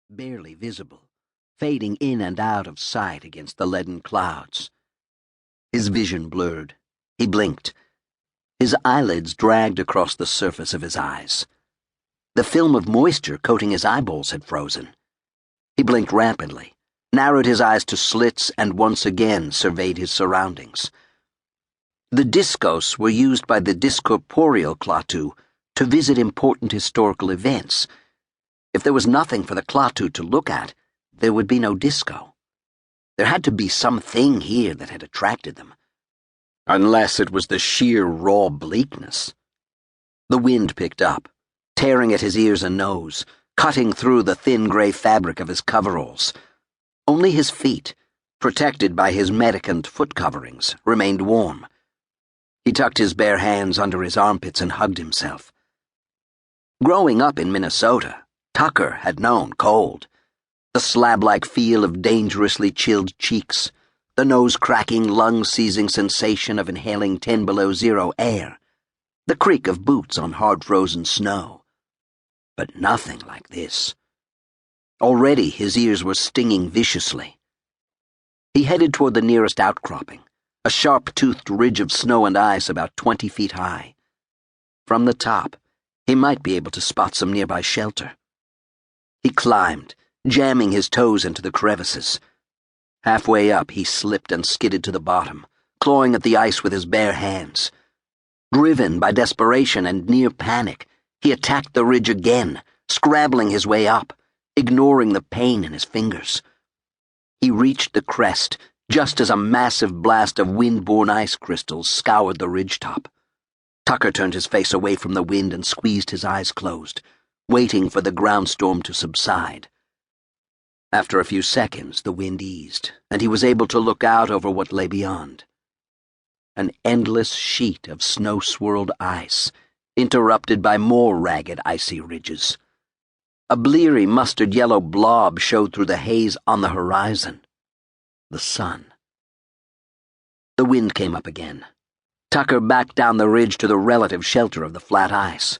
barely visible, fading in and out of sight against the leaden clouds. His vision blurred. He blinked. His eyelids dragged across the surface of his eyes. The film of moisture coating his eyeballs had frozen. He blinked rapidly, narrowed his eyes to slits, and once again surveyed his surroundings. The Diskos were used by the discorporeal Klaatu to visit important historical events. If there was nothing for the Klaatu to look at, there would be no disco. There had to be something here that had attracted them. Unless it was the sheer raw bleakness. The wind picked up, tearing at his ears and nose, cutting through the thin gray fabric of his coveralls. Only his feet, protected by his medicant foot coverings, remained warm. He tucked his bare hands under his armpits and hugged himself. Growing up in Minnesota, Tucker had known cold. The slab-like feel of dangerously chilled cheeks, the nose-cracking, lung-seizing sensation of inhaling 10 below zero air, the creak of boots on hard-frozen snow. But nothing like this. Already his ears were stinging viciously. He headed toward the nearest outcropping, a sharp-toothed ridge of snow and ice about 20 feet high. From the top, he might be able to spot some nearby shelter. He climbed, jamming his toes into the crevices. Halfway up, he slipped and skidded to the bottom, clawing at the ice with his bare hands. Driven by desperation and near panic, he attacked the ridge again, scrabbling his way up, ignoring the pain in his fingers. He reached the crest just as a massive blast of wind-borne ice crystals scoured the ridgetop. Tucker turned his face away from the wind and squeezed his eyes closed, waiting for the groundstorm to subside. After a few seconds, the wind eased, and he was able to look out over what lay beyond. An endless sheet of snow-swirled ice, interrupted by more ragged icy ridges. A bleary mustard-yellow blob showed through the haze on the horizon. The sun. The wind came up again. Tucker backed down the ridge to the relative shelter of the flat ice.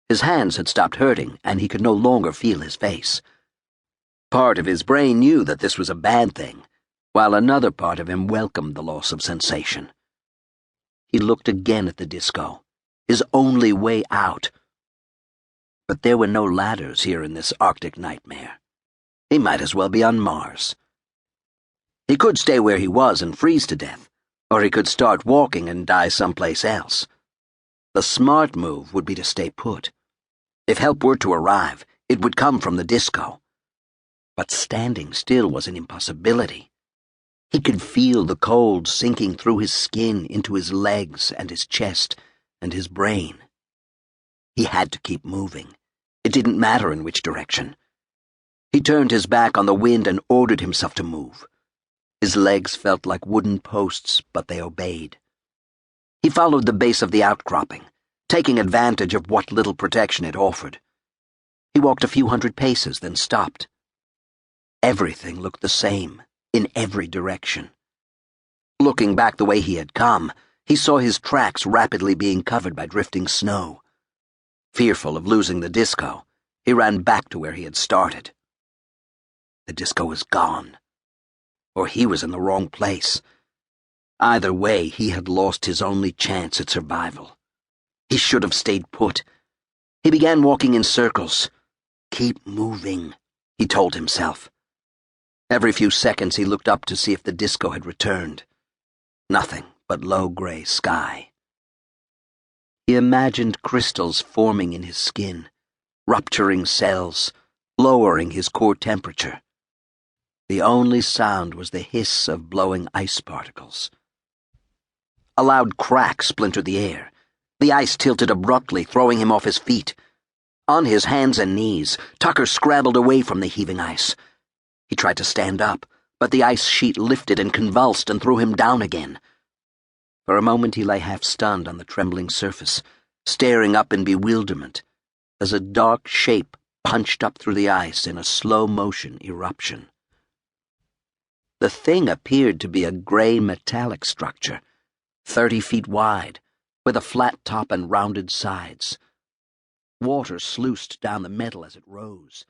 His hands had stopped hurting, and he could no longer feel his face. Part of his brain knew that this was a bad thing, while another part of him welcomed the loss of sensation. He looked again at the disco, his only way out. But there were no ladders here in this Arctic nightmare. He might as well be on Mars. He could stay where he was and freeze to death, or he could start walking and die someplace else. The smart move would be to stay put. If help were to arrive, it would come from the disco. But standing still was an impossibility. He could feel the cold sinking through his skin into his legs and his chest and his brain. He had to keep moving. It didn't matter in which direction. He turned his back on the wind and ordered himself to move. His legs felt like wooden posts, but they obeyed. He followed the base of the outcropping, taking advantage of what little protection it offered. He walked a few hundred paces, then stopped. Everything looked the same, in every direction. Looking back the way he had come, he saw his tracks rapidly being covered by drifting snow. Fearful of losing the disco, he ran back to where he had started. The disco was gone. Or he was in the wrong place. Either way, he had lost his only chance at survival. He should have stayed put. He began walking in circles. Keep moving, he told himself. Every few seconds he looked up to see if the disco had returned. Nothing but low gray sky. He imagined crystals forming in his skin, rupturing cells, lowering his core temperature. The only sound was the hiss of blowing ice particles. A loud crack splintered the air. The ice tilted abruptly, throwing him off his feet. On his hands and knees, Tucker scrabbled away from the heaving ice. He tried to stand up, but the ice sheet lifted and convulsed and threw him down again. For a moment he lay half-stunned on the trembling surface, staring up in bewilderment, as a dark shape punched up through the ice in a slow-motion eruption. The thing appeared to be a gray metallic structure, 30 feet wide, with a flat top and rounded sides. Water sluiced down the metal as it rose,